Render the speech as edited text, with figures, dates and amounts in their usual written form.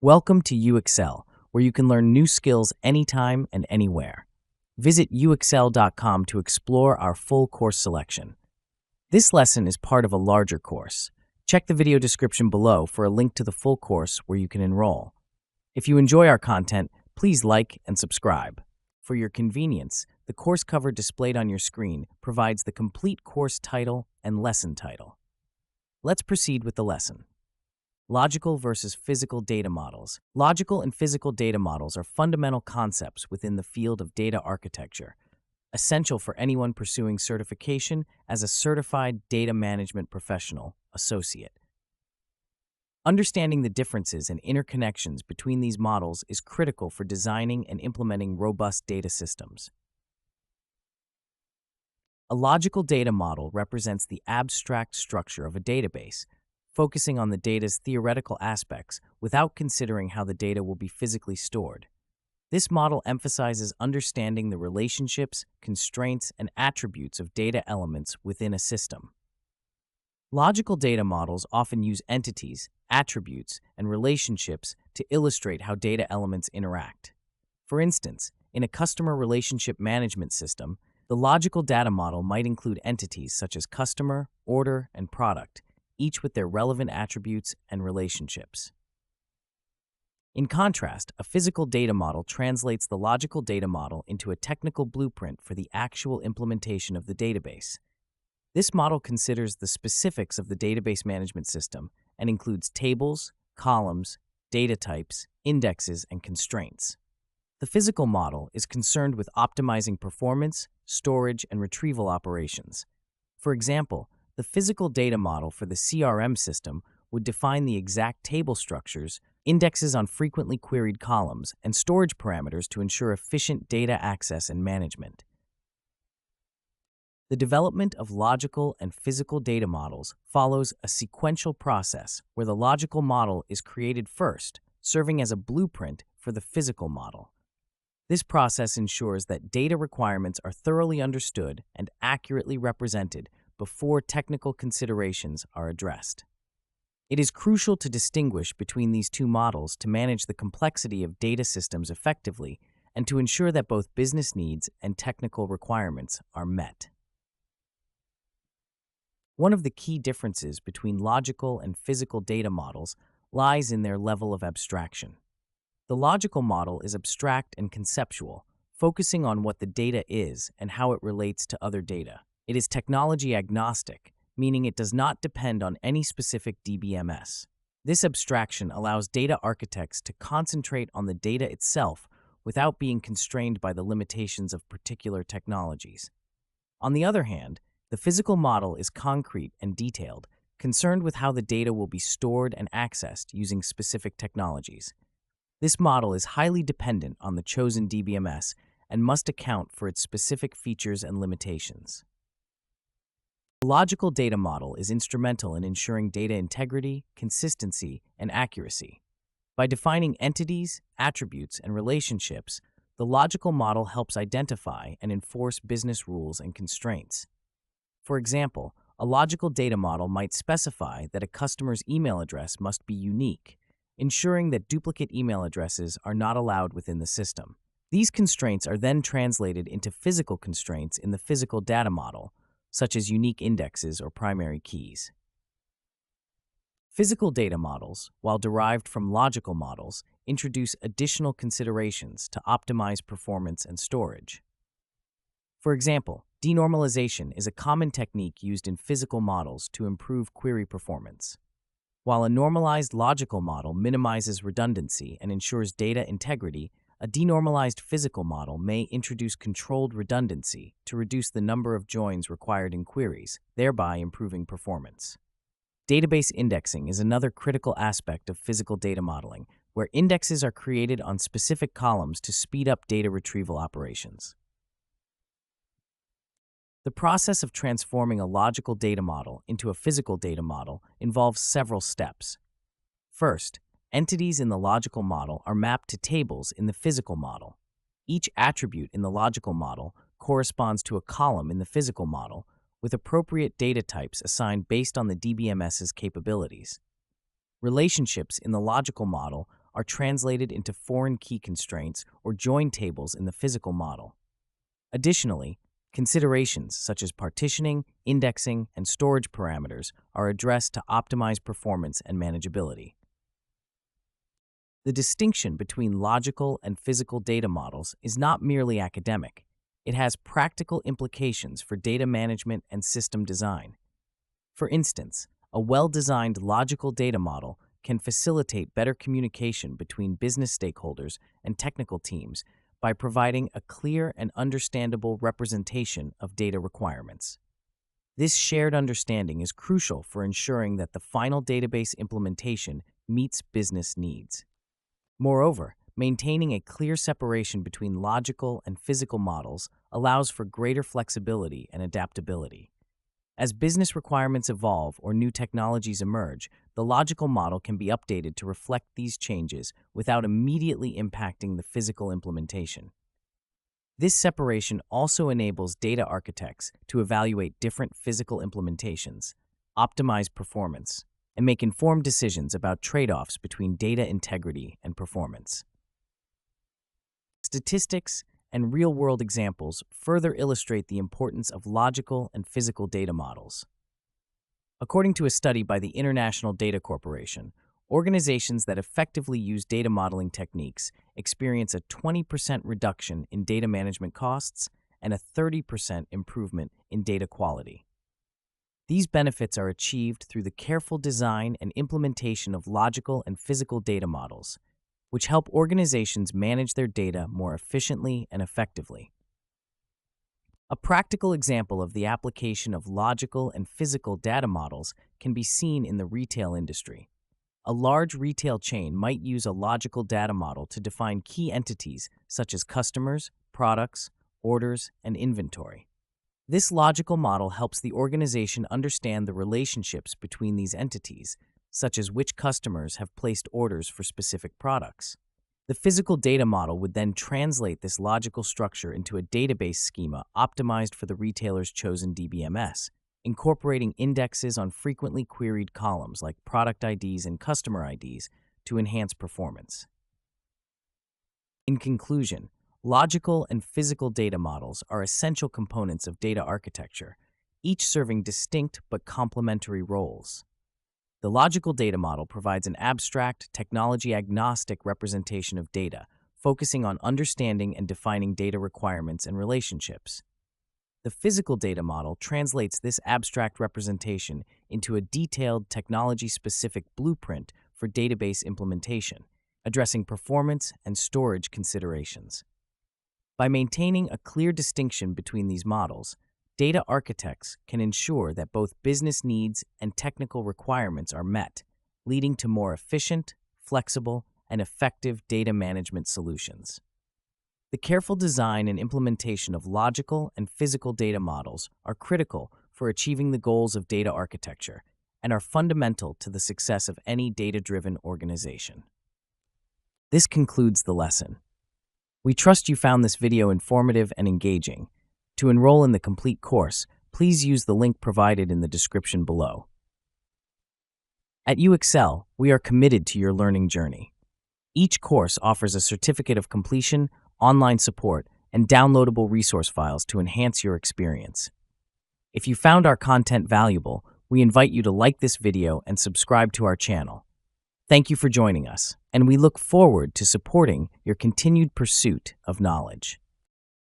Welcome to UXL, where you can learn new skills anytime and anywhere. Visit uxl.com to explore our full course selection. This lesson is part of a larger course. Check the video description below for a link to the full course where you can enroll. If you enjoy our content, please like and subscribe. For your convenience, the course cover displayed on your screen provides the complete course title and lesson title. Let's proceed with the lesson. Logical versus physical data models. Logical and physical data models are fundamental concepts within the field of data architecture, essential for anyone pursuing certification as a certified data management professional associate. Understanding the differences and interconnections between these models is critical for designing and implementing robust data systems. A logical data model represents the abstract structure of a database, focusing on the data's theoretical aspects without considering how the data will be physically stored. This model emphasizes understanding the relationships, constraints, and attributes of data elements within a system. Logical data models often use entities, attributes, and relationships to illustrate how data elements interact. For instance, in a customer relationship management system, the logical data model might include entities such as customer, order, and product, each with their relevant attributes and relationships. In contrast, a physical data model translates the logical data model into a technical blueprint for the actual implementation of the database. This model considers the specifics of the database management system and includes tables, columns, data types, indexes, and constraints. The physical model is concerned with optimizing performance, storage, and retrieval operations. For example, the physical data model for the CRM system would define the exact table structures, indexes on frequently queried columns, and storage parameters to ensure efficient data access and management. The development of logical and physical data models follows a sequential process where the logical model is created first, serving as a blueprint for the physical model. This process ensures that data requirements are thoroughly understood and accurately represented before technical considerations are addressed. It is crucial to distinguish between these two models to manage the complexity of data systems effectively and to ensure that both business needs and technical requirements are met. One of the key differences between logical and physical data models lies in their level of abstraction. The logical model is abstract and conceptual, focusing on what the data is and how it relates to other data. It is technology agnostic, meaning it does not depend on any specific DBMS. This abstraction allows data architects to concentrate on the data itself without being constrained by the limitations of particular technologies. On the other hand, the physical model is concrete and detailed, concerned with how the data will be stored and accessed using specific technologies. This model is highly dependent on the chosen DBMS and must account for its specific features and limitations. The logical data model is instrumental in ensuring data integrity, consistency, and accuracy. By defining entities, attributes, and relationships, the logical model helps identify and enforce business rules and constraints. For example, a logical data model might specify that a customer's email address must be unique, ensuring that duplicate email addresses are not allowed within the system. These constraints are then translated into physical constraints in the physical data model, such as unique indexes or primary keys. Physical data models, while derived from logical models, introduce additional considerations to optimize performance and storage. For example, denormalization is a common technique used in physical models to improve query performance. While a normalized logical model minimizes redundancy and ensures data integrity, a denormalized physical model may introduce controlled redundancy to reduce the number of joins required in queries, thereby improving performance. Database indexing is another critical aspect of physical data modeling, where indexes are created on specific columns to speed up data retrieval operations. The process of transforming a logical data model into a physical data model involves several steps. First, entities in the logical model are mapped to tables in the physical model. Each attribute in the logical model corresponds to a column in the physical model, with appropriate data types assigned based on the DBMS's capabilities. Relationships in the logical model are translated into foreign key constraints or join tables in the physical model. Additionally, considerations such as partitioning, indexing, and storage parameters are addressed to optimize performance and manageability. The distinction between logical and physical data models is not merely academic. It has practical implications for data management and system design. For instance, a well-designed logical data model can facilitate better communication between business stakeholders and technical teams by providing a clear and understandable representation of data requirements. This shared understanding is crucial for ensuring that the final database implementation meets business needs. Moreover, maintaining a clear separation between logical and physical models allows for greater flexibility and adaptability. As business requirements evolve or new technologies emerge, the logical model can be updated to reflect these changes without immediately impacting the physical implementation. This separation also enables data architects to evaluate different physical implementations, optimize performance, and make informed decisions about trade-offs between data integrity and performance. Statistics and real-world examples further illustrate the importance of logical and physical data models. According to a study by the International Data Corporation, organizations that effectively use data modeling techniques experience a 20% reduction in data management costs and a 30% improvement in data quality. These benefits are achieved through the careful design and implementation of logical and physical data models, which help organizations manage their data more efficiently and effectively. A practical example of the application of logical and physical data models can be seen in the retail industry. A large retail chain might use a logical data model to define key entities such as customers, products, orders, and inventory. This logical model helps the organization understand the relationships between these entities, such as which customers have placed orders for specific products. The physical data model would then translate this logical structure into a database schema optimized for the retailer's chosen DBMS, incorporating indexes on frequently queried columns like product IDs and customer IDs to enhance performance. In conclusion, logical and physical data models are essential components of data architecture, each serving distinct but complementary roles. The logical data model provides an abstract, technology-agnostic representation of data, focusing on understanding and defining data requirements and relationships. The physical data model translates this abstract representation into a detailed, technology-specific blueprint for database implementation, addressing performance and storage considerations. By maintaining a clear distinction between these models, data architects can ensure that both business needs and technical requirements are met, leading to more efficient, flexible, and effective data management solutions. The careful design and implementation of logical and physical data models are critical for achieving the goals of data architecture and are fundamental to the success of any data-driven organization. This concludes the lesson. We trust you found this video informative and engaging. To enroll in the complete course, please use the link provided in the description below. At UXL, we are committed to your learning journey. Each course offers a certificate of completion, online support, and downloadable resource files to enhance your experience. If you found our content valuable, we invite you to like this video and subscribe to our channel. Thank you for joining us, and we look forward to supporting your continued pursuit of knowledge.